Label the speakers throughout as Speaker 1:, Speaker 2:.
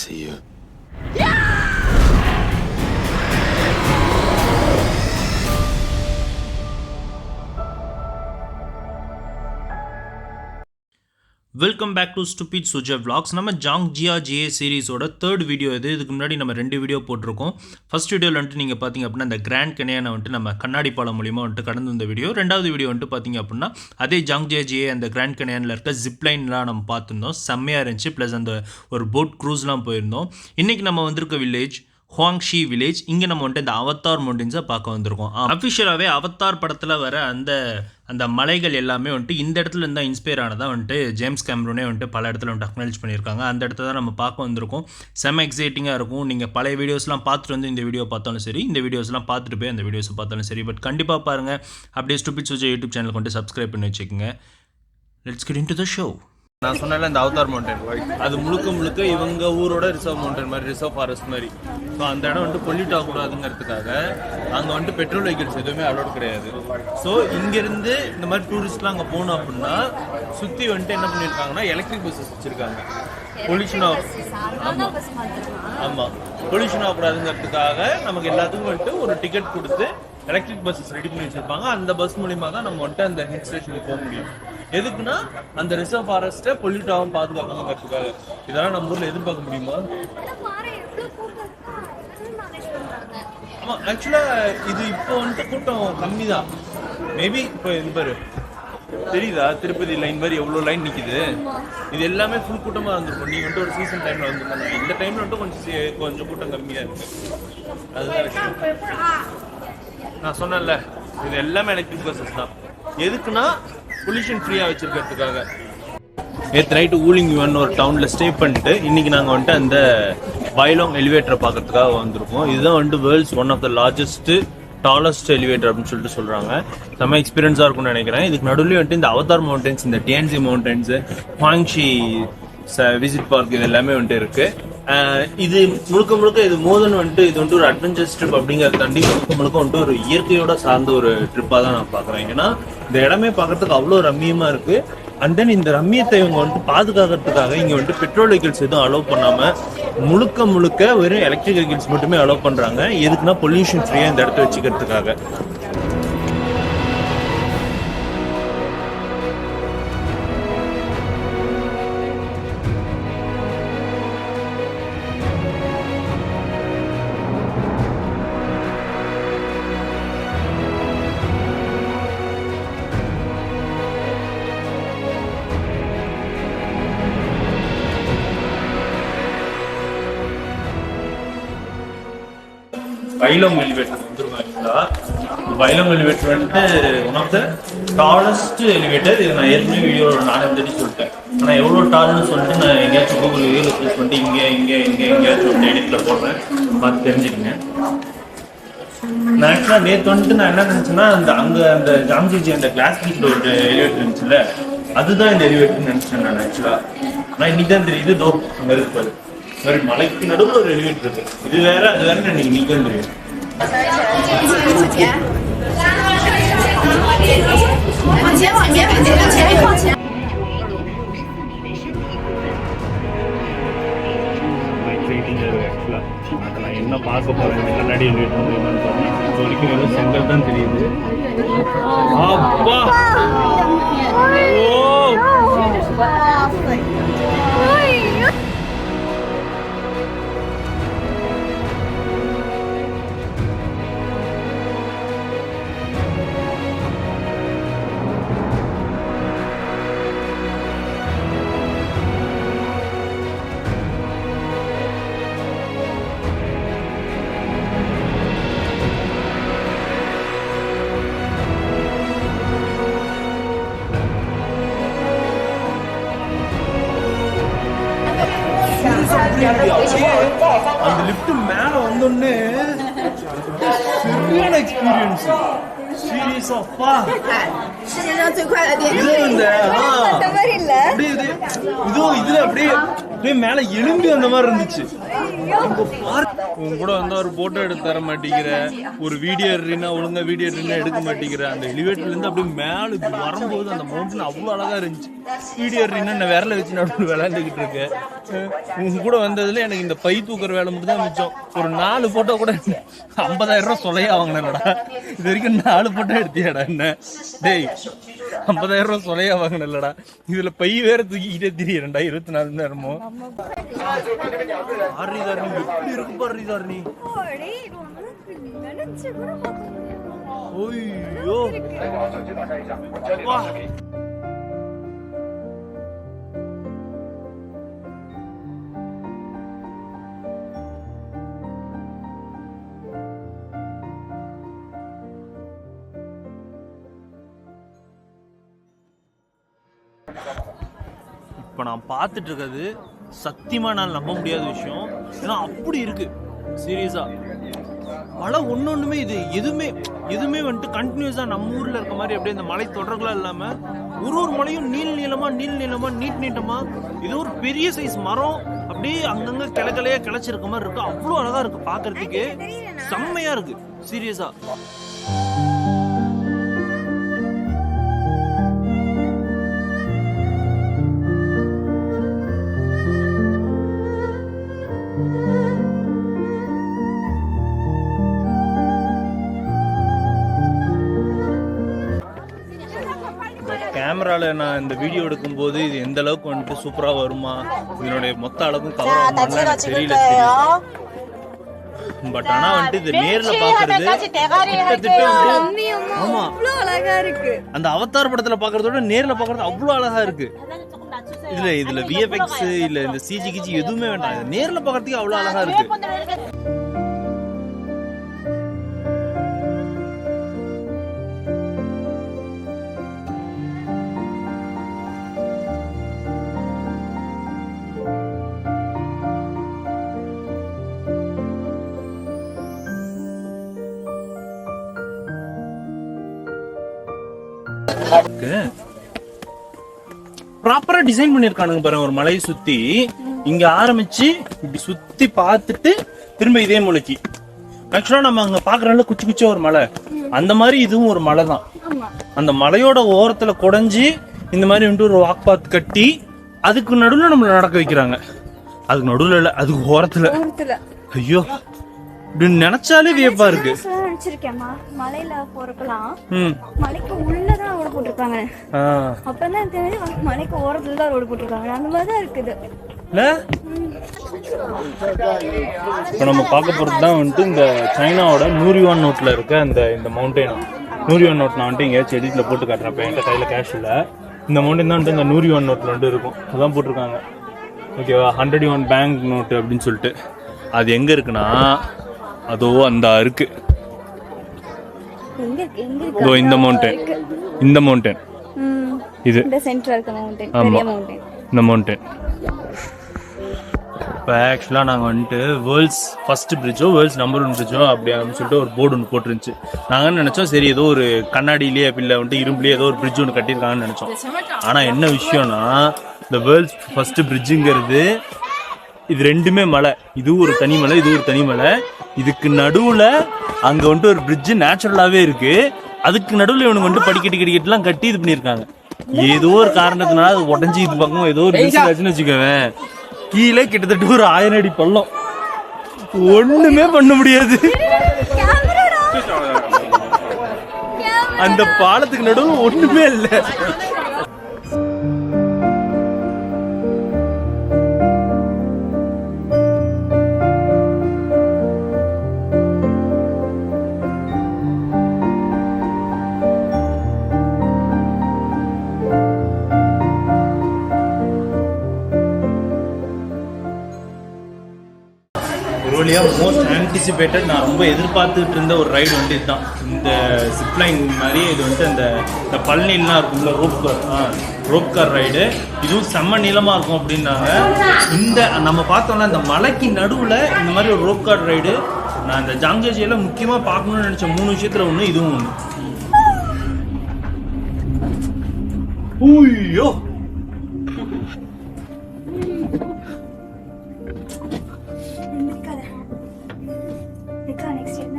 Speaker 1: see you.
Speaker 2: Welcome back to stupid Suja vlogs. நம்ம Zhangjiajie சீரிஸோட third video இது. இதுக்கு முன்னாடி நம்ம 2 வீடியோ போட்டிருக்கோம். ஃபர்ஸ்ட் வீடியோவில் வந்துட்டு நீங்கள் பார்த்தீங்க அப்படின்னா இந்த கிராண்ட் கெனியானை வந்துட்டு நம்ம கண்ணாடி பாலம் மூலிமா வந்துட்டு கடந்து வந்த வீடியோ. ரெண்டாவது வீடியோ வந்துட்டு பார்த்தீங்க அப்படின்னா அதே ஜாங் ஜியா ஜிஏ அந்த கிராண்ட் கெனியானில் இருக்க ஜிப்லைன்லாம் நம்ம பார்த்துருந்தோம். செம்மையாக இருந்துச்சு. ப்ளஸ் அந்த ஒரு போட் க்ரூஸ்லாம் போயிருந்தோம். இன்றைக்கி நம்ம வந்திருக்க வில்லேஜ் ஹுவாங்ஷி வில்லேஜ். இங்கே நம்ம வந்துட்டு இந்த அவத்தார் மவுண்டன்ஸை பார்க்க வந்திருக்கோம். அஃபிஷியலாகவே அவத்தார் படத்தில் வர அந்த மலைகள் எல்லாமே வந்துட்டு இந்த இடத்துல இருந்தால் இன்ஸ்பயர் ஆனதாக வந்துட்டு ஜேம்ஸ் கேமரூனே வந்துட்டு பல இடத்துல வந்துட்டு அக்னாலேஜ் பண்ணியிருக்காங்க. அந்த இடத்த தான் நம்ம பார்க்க வந்திருக்கோம். செம்ம எக்ஸைட்டிங்காக இருக்கும். நீங்கள் பழைய வீடியோஸ்லாம் பார்த்துட்டு வந்து இந்த வீடியோ பார்த்தாலும் சரி, இந்த வீடியோஸ்லாம் பார்த்துட்டு போய் அந்த வீடியோஸை பார்த்தாலும் சரி. பட் கண்டிப்பாக பாருங்கள். அப்படியே ஸ்டூபிட் சுஜா யூடியூப் சேனலுக்கு வந்துட்டு சப்ஸ்கிரைப் பண்ணி வச்சுக்கோங்க. Let's get into the show.
Speaker 3: நான் சொன்னேன்ல இந்த அவதார் மவுண்டன், அது முழுக்க இவங்க ஊரோட ரிசர்வ் மவுண்டன் மாதிரி, ரிசர்வ் ஃபாரஸ்ட் மாதிரி. ஸோ அந்த இடம் வந்துட்டு பொல்யூட் ஆகக்கூடாதுங்கிறதுக்காக அங்கே வந்துட்டு பெட்ரோல் வெஹிக்கிள்ஸ் எதுவுமே அலோட் கிடையாது. ஸோ இங்கேருந்து இந்த மாதிரி டூரிஸ்ட்லாம் அங்கே போகணும் அப்படின்னா சுற்றி வந்துட்டு என்ன பண்ணியிருக்காங்கன்னா எலக்ட்ரிக் பஸ்ஸஸ் வச்சுருக்காங்க. பொல்யூஷன் ஆமாம் பொல்யூஷன் ஆகக்கூடாதுங்கிறதுக்காக நமக்கு எல்லாத்துக்கும் வந்துட்டு ஒரு டிக்கெட் கொடுத்து எலக்ட்ரிக் பஸ்ஸஸ் ரெடி பண்ணி வச்சிருப்பாங்க. அந்த பஸ் மூலியமாக தான் நம்ம வந்துட்டு அந்த ஹில் ஸ்டேஷனுக்கு போக முடியும். எதுக்குன்னா அந்த ரிசர்வ் ஃபாரஸ்ட்டை பொல்யூட் ஆகாமல் பாதுகாக்கணுங்கிறதுக்காக. இதெல்லாம் நம்ம ஊரில் எதிர்பார்க்க முடியுமா? ஆமாம், ஆக்சுவலாக இது இப்போ வந்துட்டு கூட்டம் கம்மி தான். மேபி இப்போ இந்த பாரு தெரியுதா, திருப்பதி லைன் மாதிரி எவ்வளோ லைன் நிற்கிது. இது எல்லாமே ஃபுல் கூட்டமாக இருந்திருக்கும். நீங்கள் வந்துட்டு ஒரு சீசன் டைமில் வந்துருந்தாங்க. இந்த டைமில் வந்துட்டு கொஞ்சம் கூட்டம் கம்மியாக இருக்குது. அதுதான் நான் சொன்னேன்ல, இது எல்லாமே எலக்ட்ரிக் பஸ்ஸஸ் தான். எதுக்குன்னா பொல்யூஷன் ஃப்ரீயாக வச்சுருக்கிறதுக்காக. நேற்று நைட்டு ஊலிங் யுவன் ஒரு டவுனில் ஸ்டே பண்ணிட்டு இன்றைக்கி நாங்கள் வந்துட்டு அந்த பைலாங் எலிவேட்டரை பார்க்கறதுக்காக வந்திருக்கோம். இதுதான் வந்துட்டு world's one of the largest tallest elevator அப்படின்னு சொல்லிட்டு சொல்கிறாங்க. செம்ம எக்ஸ்பீரியன்ஸாக இருக்கும்னு நினைக்கிறேன். இதுக்கு நடுவில் வந்துட்டு இந்த அவதார் மவுண்டன்ஸ், இந்த டியான்சி மவுண்டன்ஸு, ஹுவாங்ஷி விசிட் பார்க், இது எல்லாமே வந்துட்டு இருக்குது. இது முழுக்க இது மோதன் வந்துட்டு இது வந்துட்டு ஒரு அட்வென்ச்சர்ஸ் ட்ரிப் அப்படிங்கிறத தாண்டி முழுக்க வந்துட்டு ஒரு இயற்கையோட சார்ந்த ஒரு ட்ரிப்பாக தான் நான் பார்க்குறேன். ஏன்னா இந்த இடமே பார்க்கறதுக்கு அவ்வளோ ரம்மியமாக இருக்குது. அண்ட் தென் இந்த ரம்மியத்தை இவங்க வந்துட்டு பாதுகாக்கிறதுக்காக இங்கே வந்துட்டு பெட்ரோல் வெஹிக்கிள்ஸ் எதுவும் அலோவ் பண்ணாமல் முழுக்க வெறும் எலக்ட்ரிக் வெஹிக்கிள்ஸ் மட்டுமே அலோவ் பண்ணுறாங்க. எதுக்குன்னா பொல்யூஷன் ஃப்ரீயாக இந்த இடத்த வச்சுக்கிறதுக்காக. பைலாங் எலிவேட்டர் வந்துருக்காங்க. பைலாங் எலிவேட்டர் வந்துட்டு one of the tallest elevator. இது நான் ஏற்கனவே வீடியோ நான் எப்படி சொல்லிட்டேன். ஆனால் எவ்வளோ டால்னு சொல்லிட்டு நான் எங்கேயாச்சும் கூகுள் வீடியோ சூஸ் பண்ணிட்டு எங்கேயாச்சும் வந்து எடிட்டில் போடுறேன், பார்த்து தெரிஞ்சுக்கங்க. நான் ஆக்சுவலாக நேற்று வந்துட்டு நான் என்ன நினச்சேன்னா அந்த ஜாம்ஜிஜி அந்த கிளாஸ் பீச்சில் ஒரு எலிவேட்டர் இருந்துச்சுல்ல, அதுதான் இந்த எலிவேட்டர்னு நினச்சேன் நான் ஆக்சுவலாக. ஆனால் இன்னைக்கு தான் தெரியுது. தோ அங்கே இருப்பாரு சரி, மலைக்கு நடுவில் ஒரு எலிவேட்டர் இருக்கு. இது வேற அது வேற நீங்க தான் தெரியும். நான் என்ன பார்க்க போறேன் கண்ணாடி எலிவேட்டர் என்னன்னு பாருங்க. வரைக்கும் வெறும் செங்கல் தான் தெரியுது. அப்பா அந்த லிஃப்ட் மேல வந்தோடனே சரியான எக்ஸ்பீரியன்ஸ். சீரியஸ் அப்பா, இதுல அப்படியே மேல எலும்பி அந்த மாதிரி இருந்துச்சு. உன் கூட வந்தா ஒரு போட்டோ எடுத்து தர மாட்டேங்கிற, ஒரு வீடியோ எடுறீன்னா ஒழுங்கா வீடியோ எடுறீன்னா எடுக்க மாட்டேங்கிற. அந்த எலிவேட்டர்ல இருந்து அப்படியே மேல இப்படி வரும்போது அந்த மவுண்டன் அவ்வளவு அழகா இருந்துச்சு. வீடியோ எடுறீன்னா நான் விரல வச்சு நடுவில் விளையாண்டுக்கிட்டு இருக்கேன். உன் கூட வந்ததுல எனக்கு இந்த பை தூக்குற வேலை மட்டும் தான் மிச்சம். ஒரு 4 போட்டோ கூட 50,000 ரூபாய் சொல்லையா வாங்கினடா. இது வரைக்கும் 4 போட்டோ எடுத்தியாடா என்ன? டேய் 50,000 ரூபாய் சொல்லையா வாங்கினல்லடா. இதுல பை வேற தூக்கிக்கிட்டே திரியறேன்டா 24 மணி நேரமும். எப்படி இருக்கு பாரு தாரணி. ஓய்யோ வா. இப்போ நான் பார்த்துட்டு இருக்கிறது சத்தியமா நான் நம்ப முடியாத விஷயம். ஏன்னா அப்படி இருக்கு சீரியஸா. மழை ஒன்னொன்னுமே இது எதுவுமே வந்துட்டு கண்டினியூஸா நம்ம ஊர்ல இருக்க மாதிரி அப்படியே இந்த மலை தொடர்களா இல்லாம ஒரு மலையும் நீளமா நீட்டமா ஏதோ ஒரு பெரிய சைஸ் மரம் அப்படியே அங்கங்க கிளையா கிளைச்சிருக்க மாதிரி இருக்கு. அவ்வளோ அழகா இருக்கு பாக்குறதுக்கு, செம்மையா இருக்கு சீரியஸா. கேமரால நான் இந்த வீடியோ எடுக்கும் போது இது எந்த அளவுக்கு வந்துட்டு சூப்பரா வருமா, இதனுடைய மொத்த அளவுக்கும் கவர் ஆகுமா தெரியல. பட் ஆனா வந்துட்டு இது நேர்ல பாக்குறது கிட்டத்தட்ட ஆமா அழகா இருக்கு. அந்த அவதார் படத்துல பாக்குறதோட நேர்ல பாக்குறது அவ்வளவு அழகா இருக்கு. இதுல விஎஃப்எக்ஸ் இல்ல இந்த சிஜி கிஜி எதுவுமே வேண்டாம், நேர்ல பாக்குறதுக்கு அவ்வளவு அழகா இருக்கு. ப்ராப்பரா டிசைன் பண்ணிருக்கானுங்க பாருங்க. ஒரு மலையை சுத்தி இங்க ஆரம்பிச்சு இப்படி சுத்தி பார்த்துட்டு திரும்ப இதே மூலைக்கு. ஆக்சுவலா நம்ம அங்க பாக்குறோம்ல குச்சி ஒரு மலை, அந்த மாதிரி இதுவும் ஒரு மலை தான். அந்த மலையோட ஓரத்துல குடைஞ்சு இந்த மாதிரி வந்துட்டு ஒரு வாக் பாத் கட்டி அதுக்கு நடுவுல நம்மள நடக்க வைக்கிறாங்க. அதுக்கு நடுவுல இல்ல, அதுக்கு ஓரத்துல. ஐயோ இப்படின்னு நினைச்சாலே வியப்பா இருக்கு.
Speaker 1: மலையில போறப்பலாம் மலைக்கு உள்ளதான் ரோடு போட்டிருக்காங்க. அப்பதான் தெரிஞ்சு மலைக்கு ஓரத்துல தான் ரோடு போட்டிருக்காங்க. அந்த மாதிரிதான் இருக்குது.
Speaker 3: இப்ப நம்ம பார்க்க போறதுதான் வந்துட்டு இந்த சைனாவோட நூரிவான் நோட்ல இருக்க இந்த மவுண்டைன். நூரிவான் நோட் நான் வந்துட்டு எங்கேயாச்சும் எடிட்ல போட்டு காட்டுறேன். இப்ப என்கிட்ட கையில கேஷ் இல்ல. இந்த மவுண்டைன் தான் வந்துட்டு இந்த நூரிவான் நோட்ல வந்துட்டு இருக்கும். அதான் போட்டிருக்காங்க. ஓகேவா, 101 பேங்க் நோட்டு அப்படின்னு சொல்லிட்டு. அது எங்க இருக்குன்னா அதோ அந்த இருக்கு. இந்த மவுண்டன் இது இந்த மவுண்டன். இப்போ ஆக்சுவலாக நாங்கள் வந்துட்டு world's first Bridgo world's number 1 Bridgo அப்படி அப்படின்னு சொல்லிட்டு ஒரு போர்டு ஒன்று போட்டுருந்துச்சு. நாங்கள் நினச்சோம் சரி ஏதோ ஒரு கண்ணாடியிலேயே அப்படி இல்லை வந்துட்டு இரும்புலேயே ஏதோ ஒரு பிரிட்ஜ் ஒன்று கட்டியிருக்காங்கன்னு நினச்சோம். ஆனால் என்ன விஷயம்னா இந்த வேர்ல்ட்ஸ் ஃபர்ஸ்ட் பிரிட்ஜுங்கிறது இது ரெண்டுமே மலை. இதுவும் ஒரு தனி மலை, இது ஒரு தனி மலை. இதுக்கு நடுவுல அங்க வந்துட்டு ஒரு பிரிட்ஜ் நேச்சுரலாவே இருக்கு. அதுக்கு நடுவுல இவனுக்கு வந்துட்டு படிக்கட்டுலாம் கட்டி இது பண்ணிருக்காங்க. ஏதோ ஒரு காரணத்தினால அது உடஞ்சி இது பக்கம் ஏதோ ஒரு ஆச்சுன்னு வச்சுக்கவேன், கீழே கிட்டத்தட்ட ஒரு 1000 அடி பள்ளம். ஒண்ணுமே பண்ண முடியாது. அந்த பாலத்துக்கு நடுவுல ஒண்ணுமே இல்லை. மோஸ்ட் ஆன்டிசிபேட்டட், நான் ரொம்ப எதிர்பார்த்துட்டு இருந்த ஒரு ரைடு வந்து இதுதான். இந்த சிப்லைன் மாதிரி இது வந்துட்டு இந்த பழனிலாம் இருக்கும்ல ரோப் கார் ரைடு. இதுவும் செம்ம நீளமாக இருக்கும் அப்படின்னாங்க. இந்த நம்ம பார்த்தோம்னா இந்த மலைக்கு நடுவில் இந்த மாதிரி ஒரு ரோப் கார் ரைடு நான் இந்த ஜாங்ஜியால முக்கியமாக பார்க்கணும்னு நினச்ச 3 விஷயத்தில் ஒன்று இதுவும் ஒன்று. ஐயோ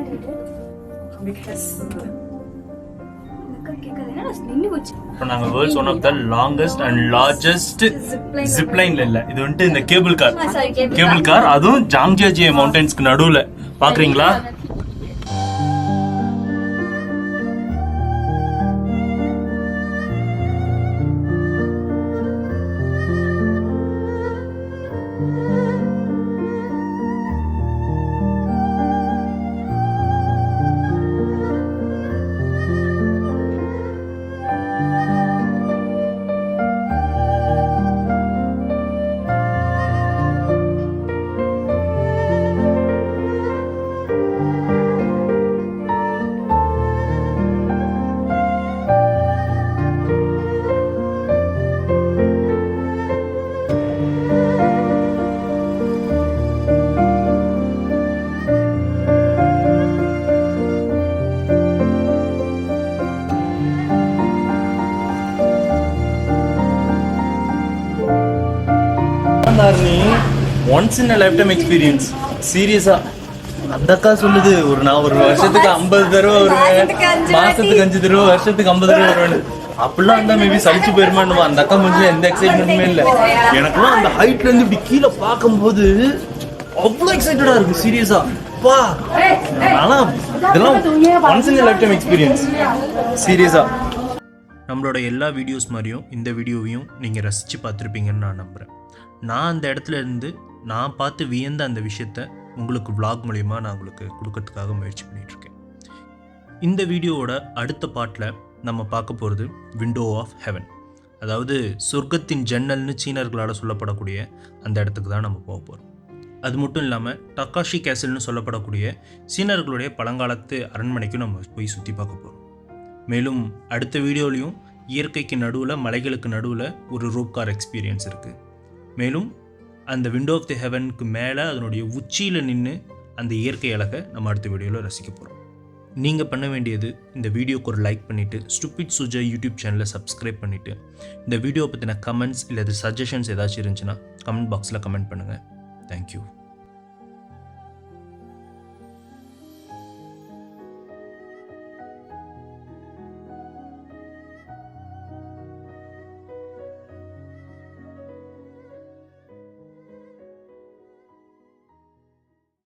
Speaker 2: இப்போ நாங்கள் world's one of the longest and largest ஜிப்லைன்ல இல்லை, இது வந்துட்டு இந்த கேபிள் கார், அதுவும் ஜாங்ஜியாஜியே மவுண்டன்ஸ்க்கு நடுவில் பார்க்குறீங்களா? Once in life time experience. சீரியஸா அந்த அக்கா சொல்லுது, நான் ஒரு வருஷத்துக்கு 50 தடவை வருவேன், மாசத்துக்கு 5 தடவை, வருஷத்துக்கு 50 தடவை வருவேன். அப்படிலாம் இருந்தா மேபி சலிச்சு போயிருமான்னு. அந்த அக்கா முடிஞ்சு எந்த எக்ஸைட்மெண்ட்டுமே இல்லை. எனக்குலாம் அந்த ஹைட்ல இருந்து இப்படி கீழே பார்க்கும்போது அவ்வளோ எக்ஸைட்டடா இருக்கு. சீரியஸா பா, இதெல்லாம் once in life time experience. சீரியஸா நம்மளோட எல்லா வீடியோஸ் மாதிரியும் இந்த வீடியோவையும் நீங்கள் ரசித்து பார்த்துருப்பீங்கன்னு நான் நம்புகிறேன். நான் அந்த இடத்துல இருந்து நான் பார்த்து வியந்த அந்த விஷயத்த உங்களுக்கு vlog மூலிமா நான் உங்களுக்கு கொடுக்கறதுக்காக முயற்சி பண்ணிகிட்ருக்கேன். இந்த வீடியோவோட அடுத்த பார்ட்டில் நம்ம பார்க்க போகிறது விண்டோ ஆஃப் ஹெவன், அதாவது சொர்க்கத்தின் ஜன்னல்னு சீனர்களால் சொல்லப்படக்கூடிய அந்த இடத்துக்கு தான் நம்ம போக போகிறோம். அது மட்டும் இல்லாமல் டக்காஷி கேசல்னு சொல்லப்படக்கூடிய சீனர்களுடைய பழங்காலத்து அரண்மனைக்கும் நம்ம போய் சுற்றி பார்க்க போகிறோம். மேலும் அடுத்த வீடியோலையும் இயற்கைக்கு நடுவில், மலைகளுக்கு நடுவில் ஒரு ரோப் கார் எக்ஸ்பீரியன்ஸ் இருக்குது. மேலும் அந்த விண்டோ ஆஃப் தி ஹெவனுக்கு மேலே அதனுடைய உச்சியில் நின்று அந்த இயற்கை அழகை நம்ம அடுத்த வீடியோவில் ரசிக்க போகிறோம். நீங்கள் பண்ண வேண்டியது இந்த வீடியோக்கு ஒரு லைக் பண்ணிவிட்டு ஸ்டூபிட் சுஜா யூடியூப் சேனலை சப்ஸ்கிரைப் பண்ணிவிட்டு இந்த வீடியோ பற்றின கமெண்ட்ஸ் இல்லை சஜஷன்ஸ் ஏதாச்சும் இருந்துச்சுன்னா கமெண்ட் பாக்ஸில் கமெண்ட் பண்ணுங்கள். தேங்க்யூ.